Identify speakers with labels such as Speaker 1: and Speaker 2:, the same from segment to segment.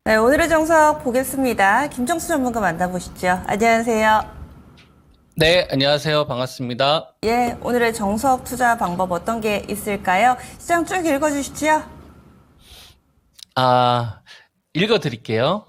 Speaker 1: 네, 오늘의 정석 보겠습니다. 김정수 전문가 만나보시죠. 안녕하세요.
Speaker 2: 네, 안녕하세요. 반갑습니다.
Speaker 1: 예, 오늘의 정석 투자 방법 어떤 게 있을까요? 시장 쭉 읽어주시죠.
Speaker 2: 아, 읽어드릴게요.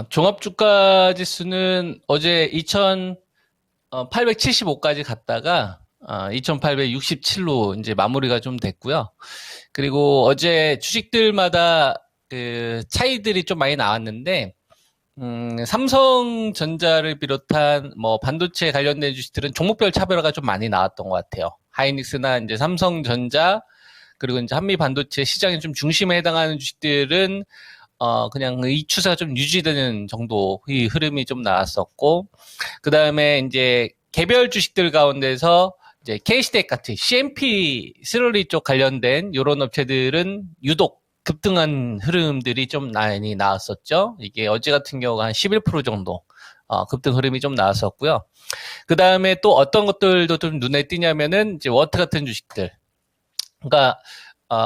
Speaker 2: 종합주가 지수는 어제 2,875까지 갔다가 2,867로 이제 마무리가 좀 됐고요. 그리고 어제 주식들마다 그 차이들이 좀 많이 나왔는데, 삼성전자를 비롯한 뭐 반도체 관련된 주식들은 종목별 차별화가 좀 많이 나왔던 것 같아요. 하이닉스나 이제 삼성전자, 그리고 이제 한미 반도체 시장의 좀 중심에 해당하는 주식들은 그냥 이 추세가 좀 유지되는 정도의 흐름이 좀 나왔었고, 그 다음에 이제 개별 주식들 가운데서 이제 KCDX 같은 CMP 슬러리 쪽 관련된 이런 업체들은 유독 급등한 흐름들이 좀 많이 나왔었죠. 이게 어제 같은 경우가 한 11% 정도 급등 흐름이 좀 나왔었고요. 그 다음에 또 어떤 것들도 좀 눈에 띄냐면은 이제 워터 같은 주식들. 그러니까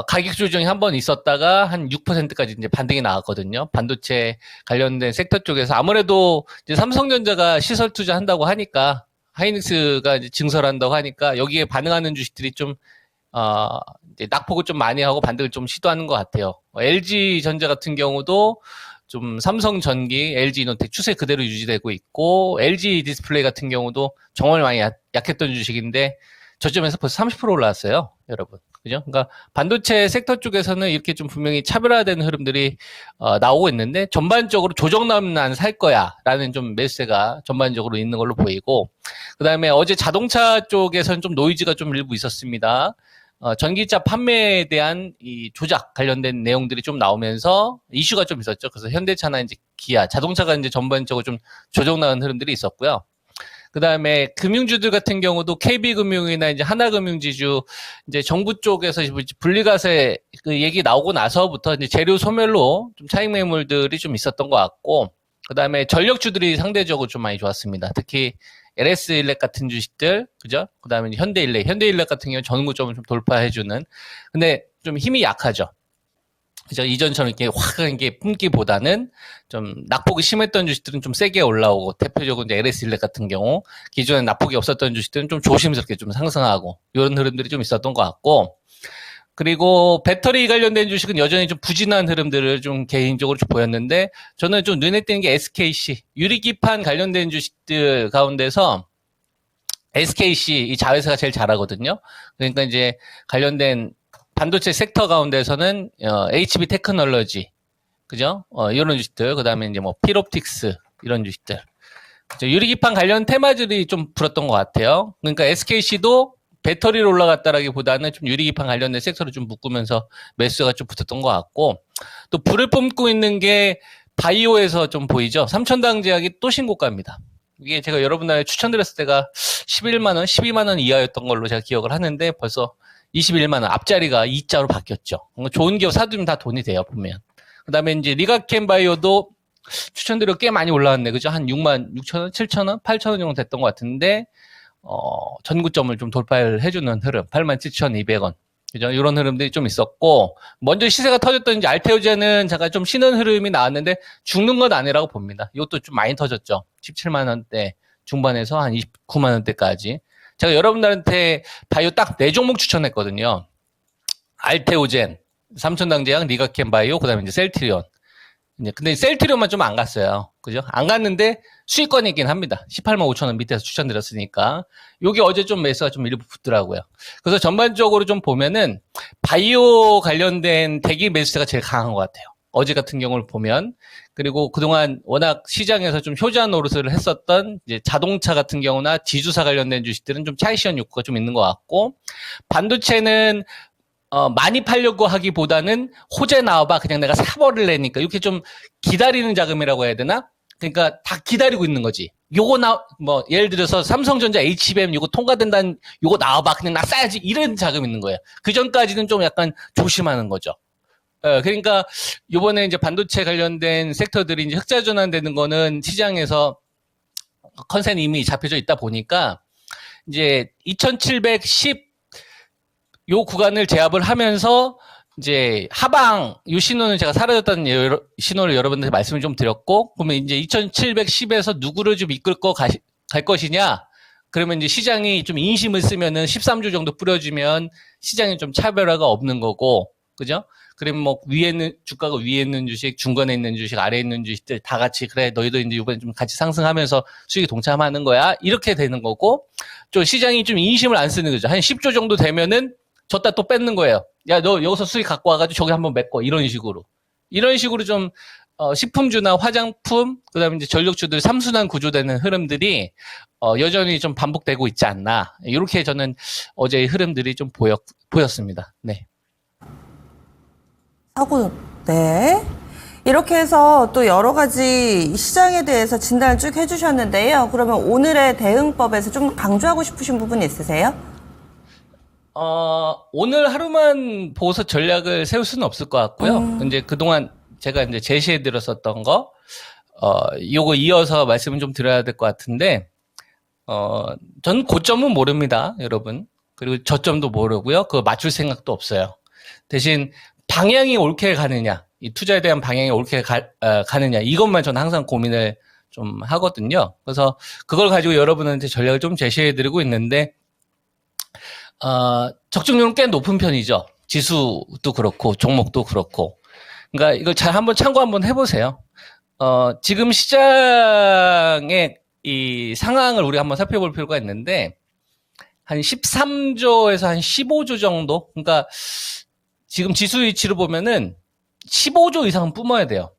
Speaker 2: 가격 조정이 한 번 있었다가 한 6%까지 이제 반등이 나왔거든요. 반도체 관련된 섹터 쪽에서 아무래도 이제 삼성전자가 시설 투자한다고 하니까 하이닉스가 이제 증설한다고 하니까 여기에 반응하는 주식들이 좀 이제 낙폭을 좀 많이 하고 반등을 좀 시도하는 것 같아요. LG전자 같은 경우도 좀 삼성전기, LG이노텍 추세 그대로 유지되고 있고, LG 디스플레이 같은 경우도 정말 많이 약했던 주식인데 저점에서 벌써 30% 올라왔어요, 여러분. 그죠? 그러니까 반도체 섹터 쪽에서는 이렇게 좀 분명히 차별화된 흐름들이 나오고 있는데, 전반적으로 조정 나면 난 살 거야라는 좀 매수세가 전반적으로 있는 걸로 보이고, 그다음에 어제 자동차 쪽에서는 좀 노이즈가 좀 일부 있었습니다. 전기차 판매에 대한 이 조작 관련된 내용들이 좀 나오면서 이슈가 좀 있었죠. 그래서 현대차나 이제 기아, 자동차가 이제 전반적으로 좀 조정 나는 흐름들이 있었고요. 그 다음에 금융주들 같은 경우도 KB금융이나 이제 하나금융지주, 이제 정부 쪽에서 분리과세 그 얘기 나오고 나서부터 이제 재료 소멸로 좀 차익 매물들이 좀 있었던 것 같고, 그 다음에 전력주들이 상대적으로 좀 많이 좋았습니다. 특히 LS일렉 같은 주식들, 그죠? 그 다음에 현대일렉 같은 경우는 전고점을 좀 돌파해주는, 근데 좀 힘이 약하죠. 그죠? 이전처럼 이렇게 확 이렇게 품기보다는 좀 낙폭이 심했던 주식들은 좀 세게 올라오고, 대표적으로 이제 LS일렉 같은 경우, 기존에 낙폭이 없었던 주식들은 좀 조심스럽게 좀 상승하고, 이런 흐름들이 좀 있었던 것 같고, 그리고 배터리 관련된 주식은 여전히 좀 부진한 흐름들을 좀 개인적으로 좀 보였는데, 저는 좀 눈에 띄는 게 SKC, 유리기판 관련된 주식들 가운데서 SKC 이 자회사가 제일 잘하거든요. 그러니까 이제 관련된 반도체 섹터 가운데서는 HB 테크놀로지, 그죠? 이런 주식들, 그다음에 이제 뭐 필옵틱스 이런 주식들. 유리기판 관련 테마들이 좀 불었던 것 같아요. 그러니까 SKC도 배터리로 올라갔다라기보다는 좀 유리기판 관련된 섹터를 좀 묶으면서 매수가 좀 붙었던 것 같고, 또 불을 뿜고 있는 게 바이오에서 좀 보이죠. 삼천당 제약이 또 신고가입니다. 이게 제가 여러분들에 추천드렸을 때가 11만 원, 12만 원 이하였던 걸로 제가 기억을 하는데 벌써 21만 원 앞자리가 2자로 바뀌었죠. 좋은 기업 사두면 다 돈이 돼요, 보면. 그다음에 이제 리가켄 바이오도 추천드려 꽤 많이 올라왔네. 그죠? 한 6만 6천 원, 7천 원, 8천 원 정도 됐던 것 같은데, 전구점을 좀 돌파를 해주는 흐름, 87,200원. 그죠? 이런 흐름들이 좀 있었고, 먼저 시세가 터졌던 이제 알테오제는 잠깐 좀 쉬는 흐름이 나왔는데, 죽는 건 아니라고 봅니다. 이것도 좀 많이 터졌죠. 17만원대 중반에서 한 29만원대까지. 제가 여러분들한테 바이오 딱 4종목 추천했거든요. 알테오젠, 삼천당제약, 리가켄 바이오, 그 다음에 이제 셀트리온. 근데 셀트리온만 좀 안 갔어요. 그죠? 안 갔는데 수익권이긴 합니다. 18만 5천 원 밑에서 추천드렸으니까. 요게 어제 좀 매수가 좀 일부 붙더라고요. 그래서 전반적으로 좀 보면은 바이오 관련된 대기 매수세가 제일 강한 것 같아요. 어제 같은 경우를 보면. 그리고 그동안 워낙 시장에서 좀 효자 노릇을 했었던 이제 자동차 같은 경우나 지주사 관련된 주식들은 좀 차익실현 욕구가 좀 있는 것 같고, 반도체는 많이 팔려고 하기보다는 호재 나와봐 그냥 내가 사버릴래니까 이렇게 좀 기다리는 자금이라고 해야 되나? 그러니까 다 기다리고 있는 거지. 요거 뭐 예를 들어서 삼성전자 HBM 요거 통과된다는 요거 나와봐 그냥 나 싸야지 이런 자금 있는 거예요. 그 전까지는 좀 약간 조심하는 거죠. 그러니까 요번에 이제 반도체 관련된 섹터들이 이제 흑자 전환되는 거는 시장에서 컨센이 이미 잡혀져 있다 보니까 이제 2710 요 구간을 제압을 하면서 이제 하방 이 신호는 제가 사라졌다는 신호를 여러분들한테 말씀을 좀 드렸고, 그러면 이제 2710에서 누구를 좀 이끌고 갈 것이냐? 그러면 이제 시장이 좀 인심을 쓰면은 13주 정도 뿌려주면 시장에 좀 차별화가 없는 거고, 그죠? 그러면 뭐 위에 있는 주가가 위에 있는 주식, 중간에 있는 주식, 아래에 있는 주식들 다 같이 그래 너희도 이제 이번에 좀 같이 상승하면서 수익이 동참하는 거야, 이렇게 되는 거고, 좀 시장이 좀 인심을 안 쓰는 거죠. 한 10조 정도 되면은 줬다 또 뺏는 거예요. 야, 너 여기서 수익 갖고 와가지고 저기 한번 메꿔. 이런 식으로 좀 식품주나 화장품, 그다음에 이제 전력주들 삼순환 구조되는 흐름들이 여전히 좀 반복되고 있지 않나. 이렇게 저는 어제의 흐름들이 좀 보였습니다. 네.
Speaker 1: 하고, 네. 이렇게 해서 또 여러 가지 시장에 대해서 진단을 쭉 해주셨는데요. 그러면 오늘의 대응법에서 좀 강조하고 싶으신 부분이 있으세요?
Speaker 2: 오늘 하루만 보고서 전략을 세울 수는 없을 것 같고요. 이제 그동안 제가 이제 제시해 드렸었던 거, 요거 이어서 말씀을 좀 드려야 될 것 같은데, 전 고점은 모릅니다, 여러분. 그리고 저점도 모르고요. 그거 맞출 생각도 없어요. 대신 방향이 옳게 가느냐, 이 투자에 대한 방향이 옳게 가느냐, 이것만 저는 항상 고민을 좀 하거든요. 그래서 그걸 가지고 여러분한테 전략을 좀 제시해 드리고 있는데, 적중률은 꽤 높은 편이죠. 지수도 그렇고, 종목도 그렇고. 그러니까 이걸 잘 한번 참고 한번 해보세요. 지금 시장의 이 상황을 우리가 한번 살펴볼 필요가 있는데, 한 13조에서 한 15조 정도? 그러니까 지금 지수 위치로 보면은 15조 이상은 뿜어야 돼요.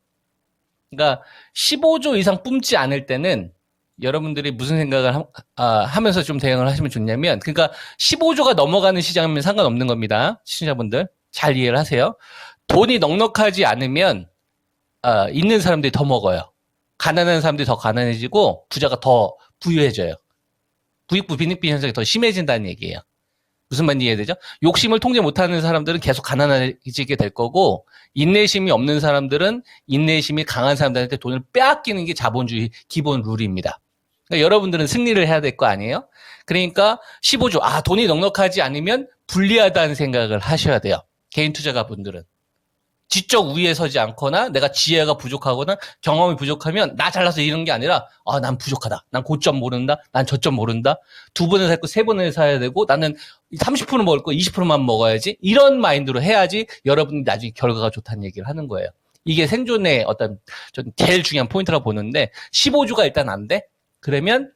Speaker 2: 그러니까 15조 이상 뿜지 않을 때는 여러분들이 무슨 생각을 하면서 좀 대응을 하시면 좋냐면, 그러니까 15조가 넘어가는 시장이면 상관없는 겁니다. 시청자분들 잘 이해를 하세요. 돈이 넉넉하지 않으면 있는 사람들이 더 먹어요. 가난한 사람들이 더 가난해지고 부자가 더 부유해져요. 부익부 빈익빈 현상이 더 심해진다는 얘기예요. 무슨 말인지 이해되죠? 욕심을 통제 못하는 사람들은 계속 가난해지게 될 거고, 인내심이 없는 사람들은 인내심이 강한 사람들한테 돈을 빼앗기는 게 자본주의 기본 룰입니다. 그러니까 여러분들은 승리를 해야 될 거 아니에요? 그러니까 15조, 돈이 넉넉하지 않으면 불리하다는 생각을 하셔야 돼요. 개인 투자가 분들은. 지적 우위에 서지 않거나 내가 지혜가 부족하거나 경험이 부족하면 나 잘나서 이런 게 아니라 난 부족하다. 난 고점 모른다. 난 저점 모른다. 2번을 살 거 3번을 사야 되고 나는 30% 먹을 거 20%만 먹어야지. 이런 마인드로 해야지 여러분이 나중에 결과가 좋다는 얘기를 하는 거예요. 이게 생존의 어떤 전 제일 중요한 포인트라고 보는데 15주가 일단 안 돼? 그러면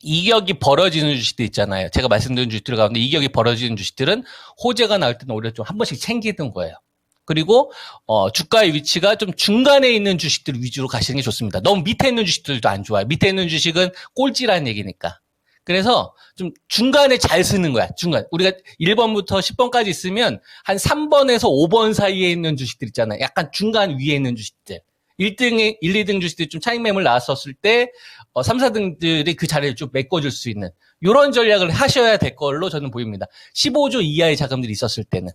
Speaker 2: 이격이 벌어지는 주식들 있잖아요. 제가 말씀드린 주식들 가운데 이격이 벌어지는 주식들은 호재가 나올 때는 오히려 좀 한 번씩 챙기는 거예요. 그리고 주가의 위치가 좀 중간에 있는 주식들 위주로 가시는 게 좋습니다. 너무 밑에 있는 주식들도 안 좋아요. 밑에 있는 주식은 꼴찌라는 얘기니까. 그래서 좀 중간에 잘 쓰는 거야. 중간. 우리가 1번부터 10번까지 있으면 한 3번에서 5번 사이에 있는 주식들 있잖아요. 약간 중간 위에 있는 주식들. 1등에 1, 2등 주식들이 좀 차익 매물 나왔었을 때 3, 4등들이 그 자리를 좀 메꿔줄 수 있는 이런 전략을 하셔야 될 걸로 저는 보입니다. 15조 이하의 자금들이 있었을 때는.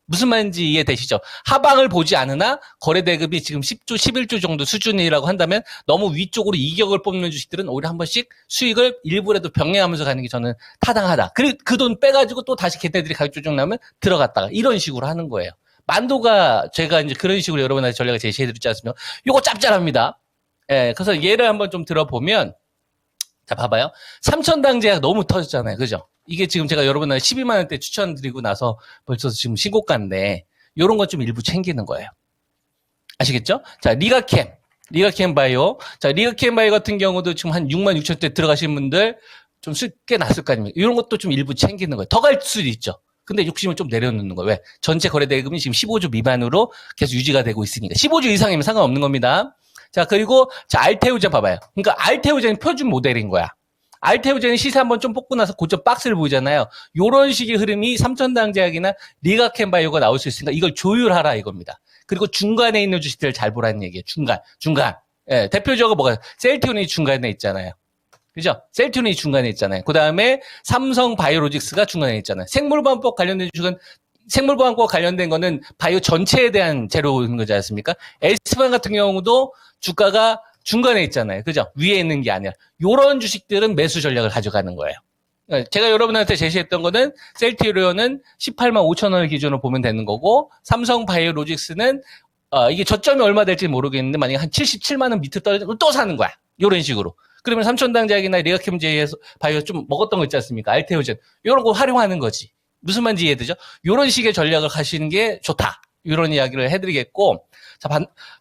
Speaker 2: 무슨 말인지 이해되시죠? 하방을 보지 않으나 거래대금이 지금 10조, 11조 정도 수준이라고 한다면 너무 위쪽으로 이격을 뽑는 주식들은 오히려 한 번씩 수익을 일부라도 병행하면서 가는 게 저는 타당하다. 그 돈 빼가지고 또 다시 걔네들이 가격 조정 나면 들어갔다가 이런 식으로 하는 거예요. 만도가 제가 이제 그런 식으로 여러분한테 전략을 제시해드렸지 않습니까? 요거 짭짤합니다. 예, 그래서 예를 한번 좀 들어보면, 자, 봐봐요. 삼천당 제약 너무 터졌잖아요. 그죠? 이게 지금 제가 여러분한테 12만 원대 추천드리고 나서 벌써 지금 신고가인데, 요런 것 좀 일부 챙기는 거예요. 아시겠죠? 자, 리가캠 바이오. 자, 리가캠 바이오 같은 경우도 지금 한 6만 6천 대 들어가신 분들 좀 쉽게 났을 거 아닙니까? 이런 것도 좀 일부 챙기는 거예요. 더 갈 수도 있죠. 근데 욕심을 좀 내려놓는 거예요. 왜? 전체 거래 대금이 지금 15조 미만으로 계속 유지가 되고 있으니까. 15조 이상이면 상관없는 겁니다. 자, 그리고, 자, 알테우젠 봐봐요. 그러니까 알테우젠이 표준 모델인 거야. 알테우젠이 시세 한번 좀 뽑고 나서 고점 박스를 보이잖아요. 요런 식의 흐름이 삼천당제약이나 리가캠바이오가 나올 수 있으니까 이걸 조율하라 이겁니다. 그리고 중간에 있는 주식들을 잘 보라는 얘기예요. 중간. 예, 대표적으로 뭐가, 셀티온이 중간에 있잖아요. 그죠? 셀티온이 중간에 있잖아요. 그 다음에 삼성 바이오로직스가 중간에 있잖아요. 생물보안법 관련된 주식은 생물보안법 관련된 거는 바이오 전체에 대한 재료인 거지 않습니까? 에스pan 같은 경우도 주가가 중간에 있잖아요. 그죠? 위에 있는 게 아니라. 요런 주식들은 매수 전략을 가져가는 거예요. 제가 여러분한테 제시했던 거는 셀트리온은 18만 5천 원을 기준으로 보면 되는 거고 삼성 바이오로직스는 이게 저점이 얼마 될지 모르겠는데 만약에 한 77만 원 밑으로 떨어지면 또 사는 거야. 이런 식으로. 그러면 삼천당작이나 리가켐제이에서 바이오 좀 먹었던 거 있지 않습니까? 알테오젠. 이런 거 활용하는 거지. 무슨 말인지 이해되죠? 이런 식의 전략을 가시는 게 좋다. 이런 이야기를 해드리겠고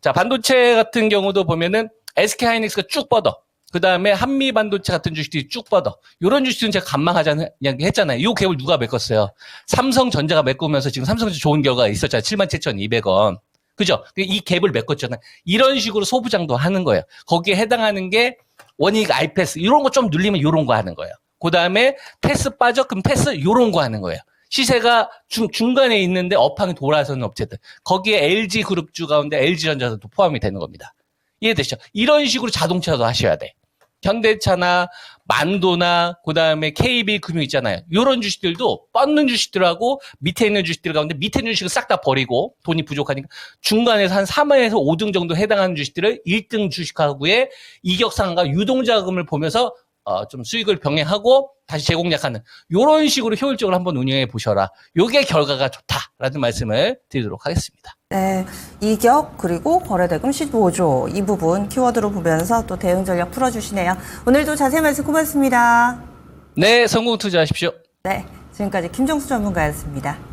Speaker 2: 자, 반도체 같은 경우도 보면은 SK하이닉스가 쭉 뻗어. 그 다음에 한미 반도체 같은 주식들이 쭉 뻗어. 이런 주식들은 제가 간망하자는 이야기 했잖아요. 이 갭을 누가 메꿨어요? 삼성전자가 메꾸면서 지금 삼성전자 좋은 결과가 있었잖아요. 77,200원. 그죠? 이 갭을 메꿨잖아요. 이런 식으로 소부장도 하는 거예요. 거기에 해당하는 게 원익, 아이패스 이런 거 좀 눌리면 이런 거 하는 거예요. 그 다음에 패스 빠져? 그럼 패스 이런 거 하는 거예요. 시세가 중간에 있는데 업황이 돌아서는 업체들. 거기에 LG그룹주 가운데 LG전자도 포함이 되는 겁니다. 이해되시죠? 이런 식으로 자동차도 하셔야 돼. 현대차나 만도나 그다음에 KB금융 있잖아요. 이런 주식들도 뻗는 주식들하고 밑에 있는 주식들 가운데 밑에 있는 주식을 싹 다 버리고 돈이 부족하니까 중간에서 한 3등에서 5등 정도 해당하는 주식들을 1등 주식하고의 이격상과 유동자금을 보면서 좀 수익을 병행하고 다시 재공략하는 이런 식으로 효율적으로 한번 운영해 보셔라. 요게 결과가 좋다라는 말씀을 드리도록 하겠습니다.
Speaker 1: 네, 이격 그리고 거래대금 15조 이 부분 키워드로 보면서 또 대응 전략 풀어주시네요. 오늘도 자세히 말씀 고맙습니다.
Speaker 2: 네, 성공 투자하십시오.
Speaker 1: 네, 지금까지 김정수 전문가였습니다.